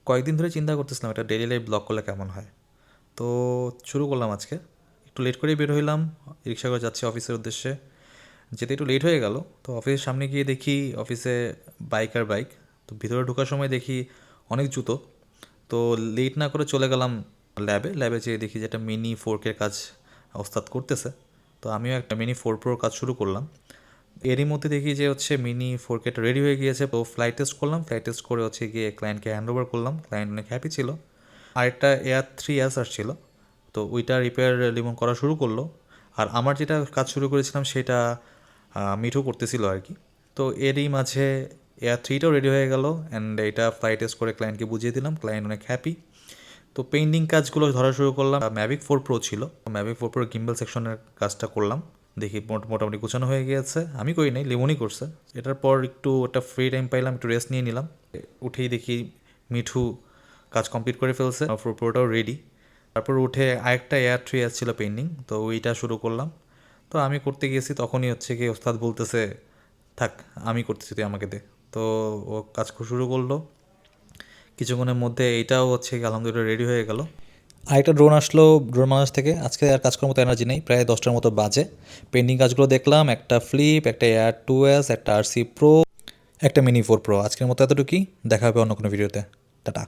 কয়েকদিন ধরে চিন্তা করতেছিলাম এটা ডেইলি লাইফ ব্লগ করলে কেমন হয়। তো শুরু করলাম আজকে। একটু লেট করেই বের হইলাম, রিক্সা করে যাচ্ছি অফিসের উদ্দেশ্যে। যেতে একটু লেট হয়ে গেল, তো অফিসের সামনে গিয়ে দেখি অফিসে বাইক আর বাইক। তো ভিতরে ঢোকার সময় দেখি অনেক জুতো। তো লেট না করে চলে গেলাম ল্যাবে যেয়ে দেখি যে একটা মিনি ফোরকের কাজ ওস্তাদ করতেছে। তো আমিও একটা মিনি ফোর প্রোর কাজ শুরু করলাম। এরই মধ্যে দেখি যে হচ্ছে মিনি ফোর কেটা রেডি হয়ে গিয়েছে। তো ফ্লাইট টেস্ট করলাম, ফ্লাইট টেস্ট করে হচ্ছে গিয়ে ক্লায়েন্টকে হ্যান্ড ওভার করলাম। ক্লায়েন্ট অনেক হ্যাপি ছিল। আরেকটা Air 3s আসছিল, তো ওইটা রিপেয়ার লিমন করা শুরু করলো। আর আমার যেটা কাজ শুরু করেছিলাম সেটা মিঠু করতেছিল আর কি। তো এরই মাঝে Air 3টাও রেডি হয়ে গেল অ্যান্ড এটা ফ্লাইট টেস্ট করে ক্লায়েন্টকে বুঝিয়ে দিলাম, ক্লায়েন্ট অনেক হ্যাপি। তো পেন্ডিং কাজগুলো ধরা শুরু করলাম। ম্যাভিক 4 প্রো ছিল, ম্যাভিক 4 প্রো গিম্বল সেকশনের কাজটা করলাম। দেখি মোটামুটি গোছানো হয়ে গিয়েছে। আমি করি নাই, লিমনই করছে। এটার পর একটু একটা ফ্রি টাইম পাইলাম, একটু রেস্ট নিয়ে নিলাম। উঠেই দেখি মিঠু কাজ কমপ্লিট করে ফেলছে, 4 প্রোটাও রেডি। তারপর উঠে আরেকটা Air 3 আসছিল পেন্ডিং, তো ওইটা শুরু করলাম। তো আমি করতে গিয়েছি, তখনই হচ্ছে কি ওস্তাদ বলতেছে, থাক আমি করতেছি, তুই আমাকে দে। তো ও কাজ শুরু করলো। কিছুক্ষণের মধ্যে এইটাও হচ্ছে কি আলহামদুলিল্লাহ রেডি হয়ে গেল। আরেকটা ড্রোন আসলো ড্রোন বাংলাদেশ থেকে। আজকে আর কাজ করার মতো এনার্জি নেই, প্রায় 10টার মতো বাজে। পেন্ডিং কাজগুলো দেখলাম, একটা ফ্লিপ, একটা Air 2s, একটা RC Pro, একটা মিনি 4 প্রো। আজকের মতো এতটুকুই, দেখা হবে অন্য কোনো ভিডিওতে। টাটা।